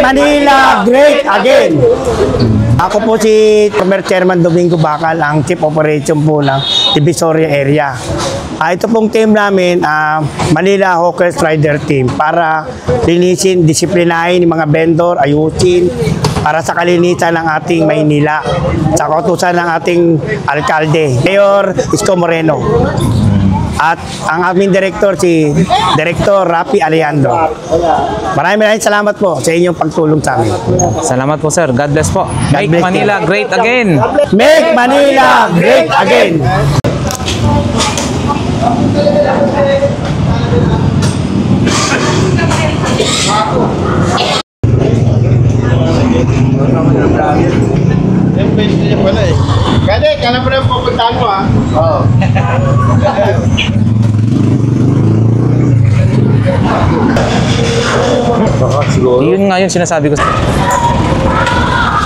Manila great again! Ako po si Former Chairman Domingo Bacal, ang Chief Operation po ng Divisoria Area. Ito pong team namin, Manila Hawkers Rider Team, para linisin, disiplinahin yung mga vendor, ayusin, para sa kalinisan ng ating Maynila, sa kautusan ng ating alkalde, Mayor Isko Moreno. At ang aming director, si Director Rafi Alejandro. Maraming salamat po sa inyong pagtulong sa amin. Salamat po, sir. God bless po. Make Manila great again! Make Manila great again! Kade, kailan pa rin pupuntahan mo ha? Oo. Yun nga yun sinasabi ko.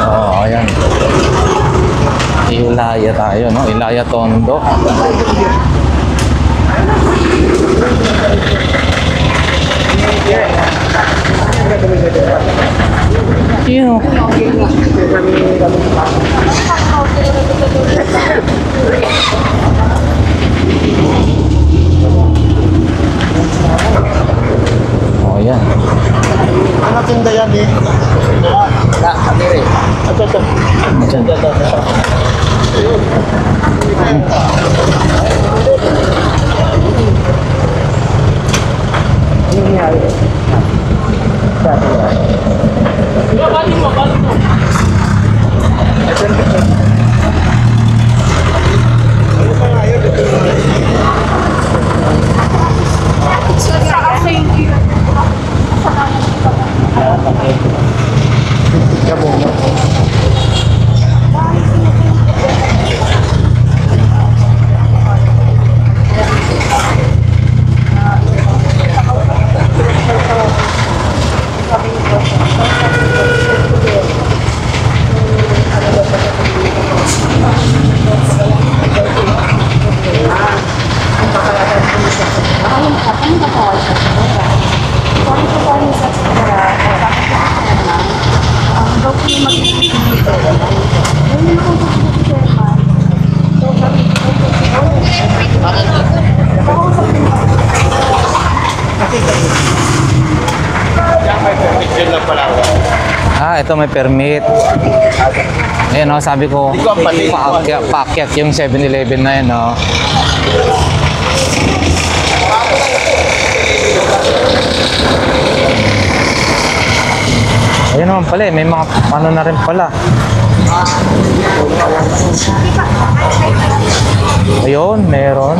So, ayan. Ilaya tayo, no? Ilaya Tondo. Yun. Oh, yan. Ano tinda yan eh? Kadiri. Ito. Ito may permit. Ayan, no, sabi ko, paakyat yung 7-Eleven na yun, no. Ayan naman pala, may mga ano na rin pala. Ayun, meron.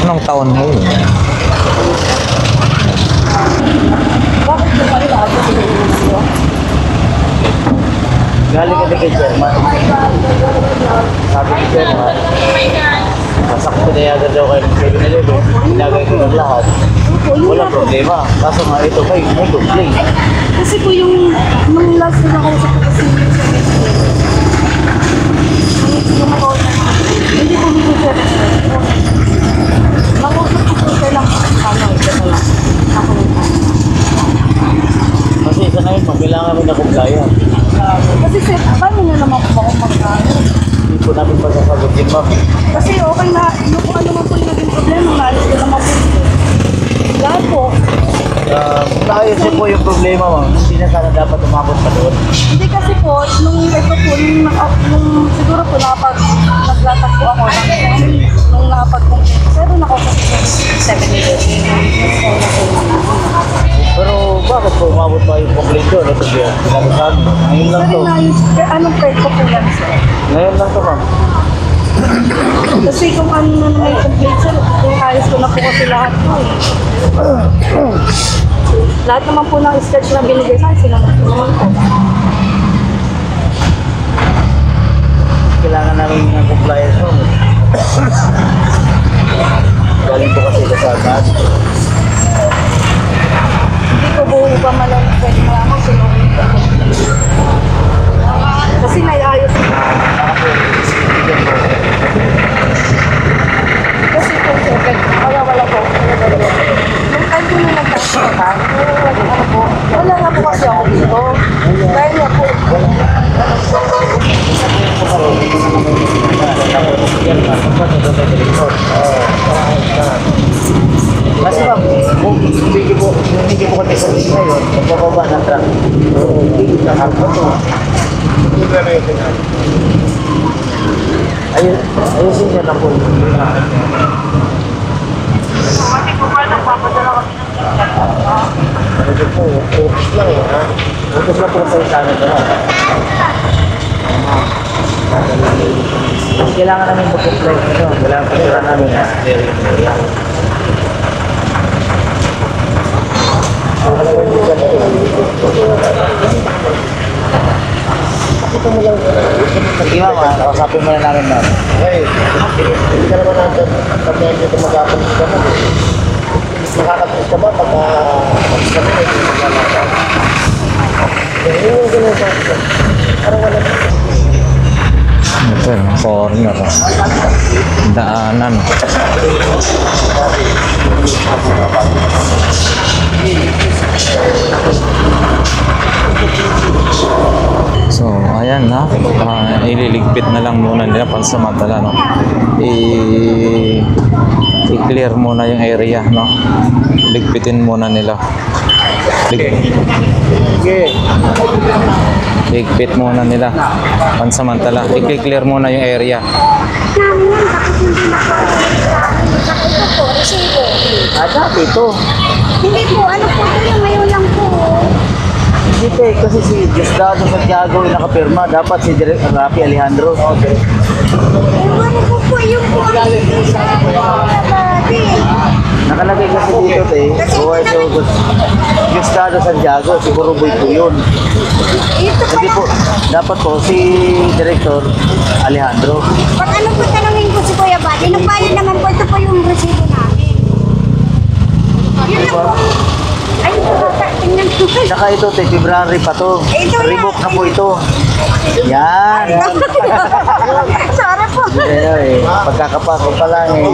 Anong taon mo yun? Galing ka kay Chairman. Sabi ni Chairman, sasakto na yaga daw kayo ng 7-Eleven, ilagay ko ng lahat. Wala problema. Kaso nga ito kayo, may complaint. Kasi po yung nung last na nakausap ko kasi yung hindi po nito siya nakausap ko po siya lang ito na lang ako kasi isa na yun, kailangan mo na compliant. kasi sir, paano nyo naman po ako magkano? Hindi po namin pagkasagutin ma'am. Kasi okay na, yung ano naman po yung naging problema, naalis ko naman po lahat po. Naayos po yung problema ma'am, hindi na sana dapat umabot pa doon. Hindi kasi po, nung ito po, nung siguro po naglatak po ako, nung nakapag po, pero nakapag 7-Eleven. Pero bakit po umabot pa yung complaint doon? Ito siya, pinabasahan mo. Ngayon lang to. Anong grade ko po yan, sir? Ngayon lang to ma'am. Kasi kung ano na naman yung complaint, sir, kung ayos ko na po kasi lahat po eh. Lahat naman po ng sketch na binigay sa akin, sila naman po. Kailangan namin ng compliance mo. Galing po kasi kasama. Hindi ko buo pa malang pwede malaman sinunod ko. Kasi naiayos ko. Kasi po, sir, kasi ako dito. Dahil nga po. Kasi ma'am, kung hindi po kami sa tingin ngayon, magbababa ng truck. Hindi na harap to. Ayusin niya na po. Kasi po ba nagpapadala kami ng Ano po, focus lang eh, ha? Focus lang po sa sana ito, ha? Kailangan namin mag-comply ito. Kailangan namin na Sige mama, nakasapin mo na namin ma'am. Hindi ka naman natin pagkain dito mag-aapos ka mo. Makakapos ka ba pag kami na hindi mag-aapos? Yung ganun sa parang wala na. Ito yung corner. Daanan. So, ayan na. Ililigpit na lang muna nila pansamantala, no? I-clear muna yung area, no? Ligpitin muna nila. Ligpit muna nila pansamantala. I-clear muna yung area. Ito po, resibo. Dati ito. Hindi po, ano po ito yung ngayon lang po. Hindi pa eh, kasi si Diosdado Santiago yung nakapirma. Dapat si Direk Rafi Alejandro. Okay. Ano po yung po ang dati. Nakalagay kasi dito buhay si Diosdado Santiago, siguro boy po yun. Ito pa Hindi po, dapat po si Director Alejandro. pag ano po tanongin ko si Kuya Buddy, nagbayad naman po, ito po yung resibo namin. Yun lang po. Ay, tingnan ko. Saka ito, February pa to. Ito na. Revoke na po ito. Yan. Sorry po. Pagkakapako pa lang eh.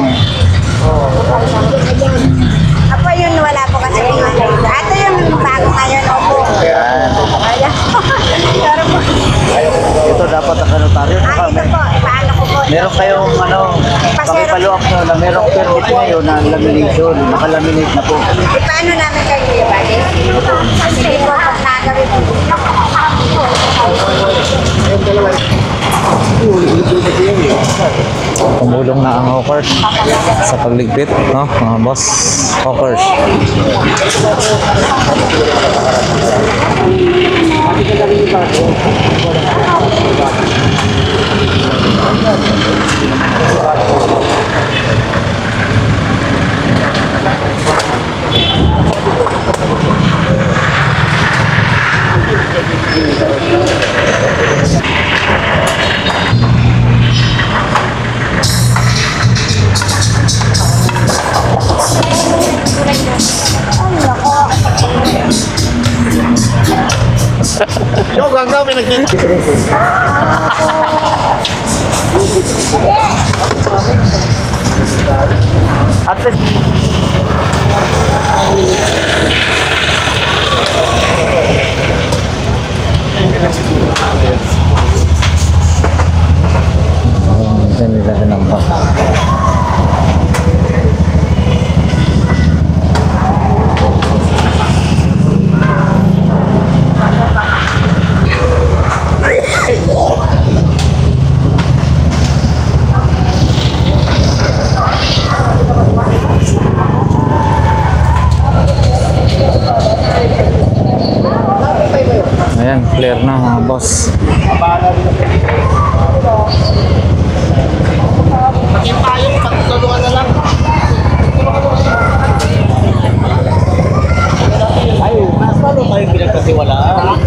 Apo yun, wala po kasi yung ito yung bago ngayon, opo. Yan. Ayan. Sorry po. Ito dapat ang kanotaryo. Ito po, paano ko po. Meron kayong pakipalo-up nyo na merong permit ngayon na lamination. Nakalaminate na po. Paano namin kayo, Kuya Buddy? Sige po, pag nagawin po. Tumulong na ang hawkers sa pagligpit, no? Mga boss hawkers. Yo, gagawin nagtitin. At least Ito nila tinampak. Ayan, clear na mga boss. ay, mas lalo kayo pinagkatiwalaan.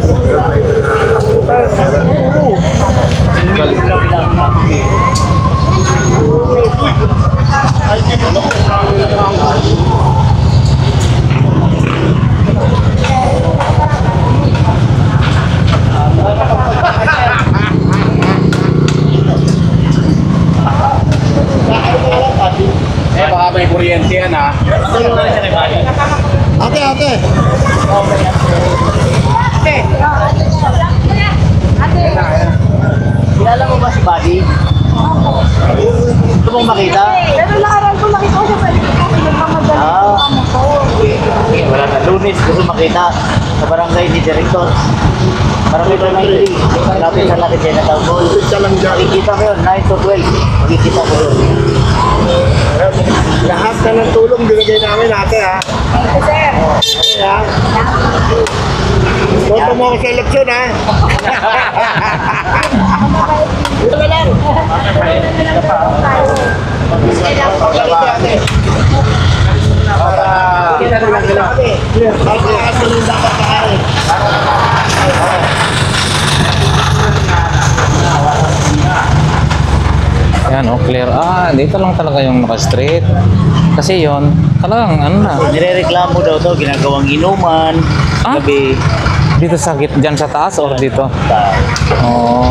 Baka may kuryente yan ha. Ate, ate. Kilala mo ba si Buddy? Gusto mong makita? Pero nakaraan ko nakita ko siya pwede ko nagmamadali Ah. ang motor. Wala na. Lunes gusto makita sa barangay ni Director. Barangay pa ng Ili. Malapit sa laki siya na tawag. Makikita ko yun, 9 to 12. Makikita ko yun. Lahat na ng tulong binigay namin ate ha. Thank you, sir. Ha? Boto mo ako sa eleksyon ha. Kita na lang sila. Yan, oh, clear. Ah, dito lang talaga yung naka-straight. Kasi yon talagang ano na. Nirereklamo daw to, ginagawang inuman. Ah? Gabi. Dito sa dyan sa taas or dito? Oh.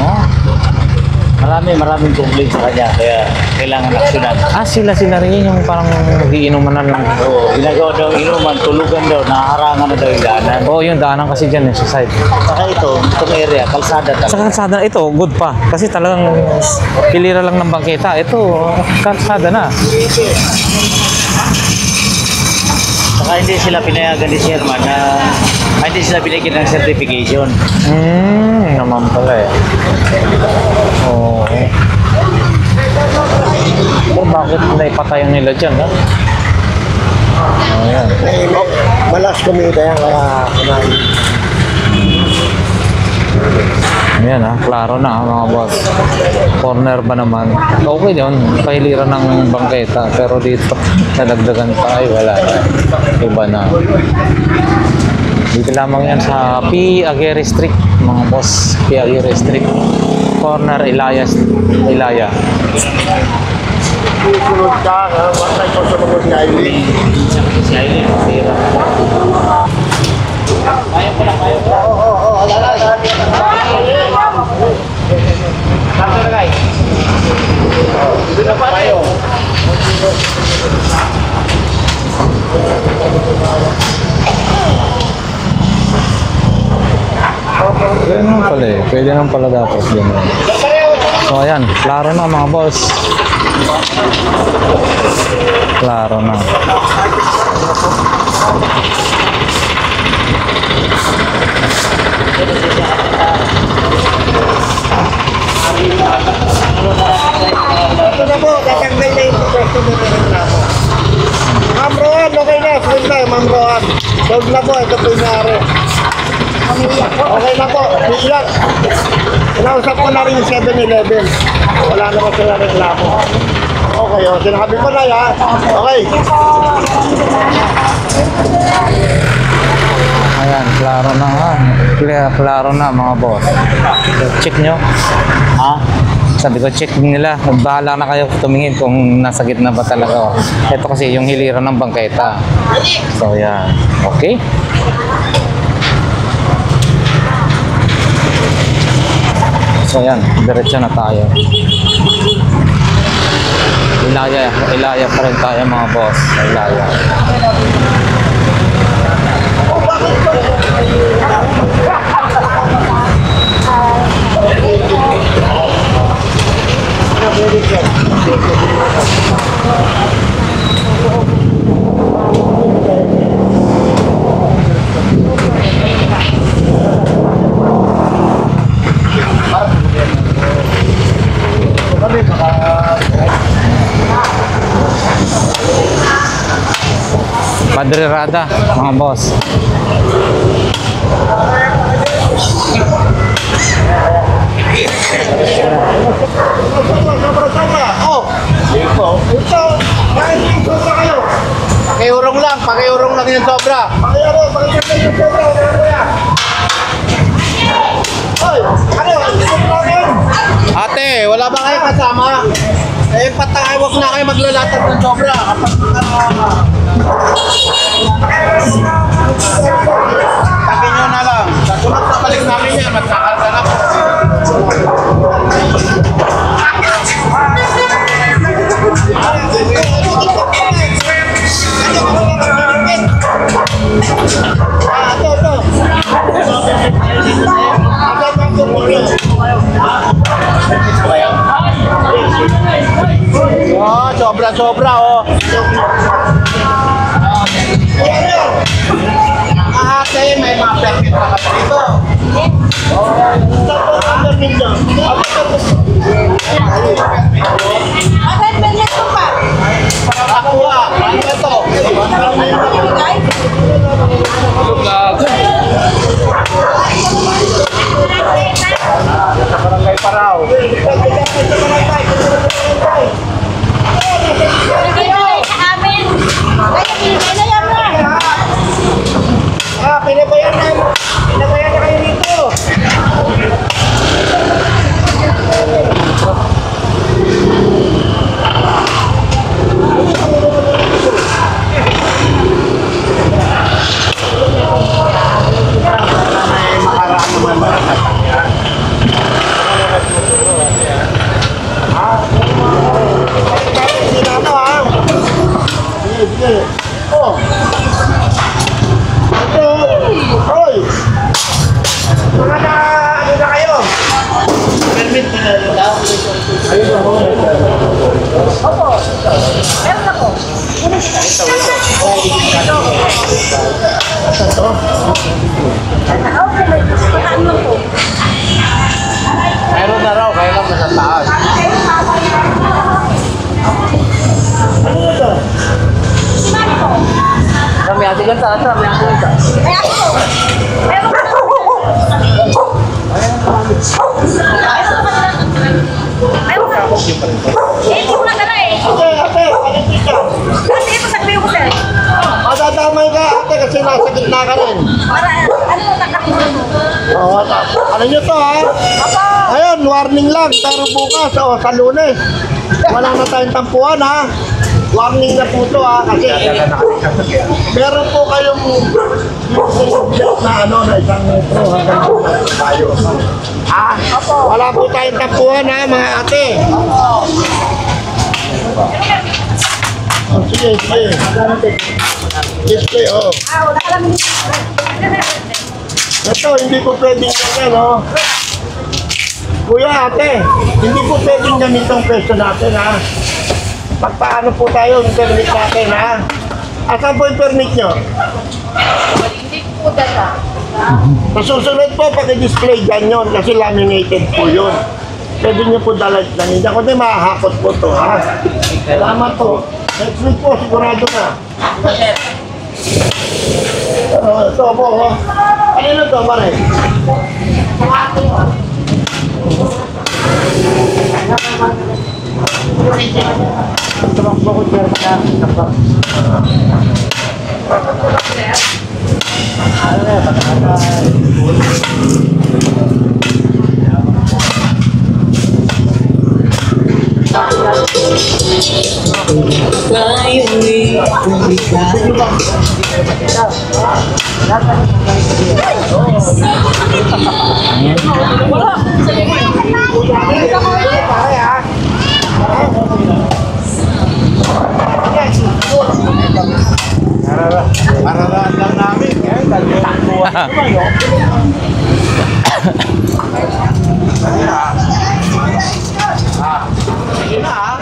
Maraming complaint sa kanya, kaya kailangan aksyonan. Ah, sila rin yung parang nagiinuman na lang. Oo, ginagawa daw ang inuman, tulugan daw, naharangan na daw yung daanan. Oo, yung daanan kasi dyan sa side. Saka itong area, kalsada Sa talaga. kalsada, ito, good pa. Kasi talagang pilira lang ng bangketa. Ito, kalsada na. Saka hindi sila pinayagan ni Sherman na hindi sila binigyan ng certification. Naman pala eh. Oo. Pero bakit naipatayan nila dyan, ha? Ayan. Malas kumita yan kaya kumain. Ayan ha, klaro na mga boss. Corner ba naman? Okay yun, pahiliran ng bangketa. Pero dito, nadagdagan pa ay wala na. Iba na. Dito lamang yan sa P. Aguirre Street, mga boss. P. Aguirre Street. Corner Ilaya. Susunod ka, watay ko sa mga Skyline. Si Aileen, tira. Kaya ko lang, kaya ko lang. Oo, Saan ka guys? Dito na pa tayo. Pwede naman pala eh. Pwede naman pala dapat yun. So ayan, klaro na mga boss. Klaro na. Ito na po, tatanggal na yung pwesto na reklamo. Ma'am Rohan, okay na, full na, Ma'am Rohan. Solve na po, ito po yung nangyari. Okay na po, iyak. Kinausap ko na rin yung 7-Eleven. Wala naman sila reklamo. Okay, o, sinabi ko na ya. Okay. Ayan, klaro na nga. Klaro na mga boss. So, check nyo. Ha? Sabi ko, check nila. Bahala na kayo tumingin kung nasa gitna ba talaga. Ito kasi yung hiliran ng bangketa. So, yan. Okay. So, yan. Diretso na tayo. Ilaya pa rin tayo mga boss. Ilaya. Padre Rada, mga boss. Sobra-sobra. Oh, ito. Kahit yung sobra kayo. Pakiurong lang yung sobra. Pakiaro, pakikita yung sobra. Hoy, ano? Sobra kayo. Ate, wala ba kayo kasama? Eh, patay, wag na kayo maglalatag ng sobra. Takin nyo na lang. Sa sunod na balik namin yan, magkakalsa na po. Ito. permit na ka dito. Saan po ang permit nyo? Asan permit ko pa? Nakuha. Ano ito? Sa barangay Paraw. Pinabayan na kayo dito. Oh. Hoy! Mga na, ano na kayo? Permit na daw. Ayun ako. Opo. Meron ako. Meron na raw, kaya lang nasa taas. Ano ito? Kami ate kan sa atas, kami ate kan sa. Kaya ako. Meron ka na. Meron ka. Eh, hindi ko na dala eh. Ate, palitin ka. Kasi ito sabihin ko sir. Madadamay ka ate kasi nasa gitna ka rin. Para, ano, nakakuha mo. Oo, ano nyo to ha? Opo. Ayun, warning lang. Pero bukas, sa Lunes, wala na tayong tampuhan ha. Warning na po to ha, kasi meron po kayong na ano, na isang metro hanggang tayo. Ha? Wala po tayong tampuhan ha, mga ate. Oh, sige, sige. Display, oh. Wala ka lang. Ito, hindi po pwedeng ganyan, oh. Kuya, ate, hindi po pwedeng gamit ang pwesto natin, ha. Pagpaano po tayo yung permit natin, ha? Asan po yung permit nyo? Hindi po dala. Sa susunod po, pag-display dyan yun, kasi laminated po yun. Pwede nyo po dalat lang. Hindi ako din mahahakot po to, ha? Salamat po. Next week po, sigurado na. Ito po, oh. Ano na to, pare? Tumakbo ko dyan na. Ano na, patakasan. Mararaan lang namin. Sige na, ha?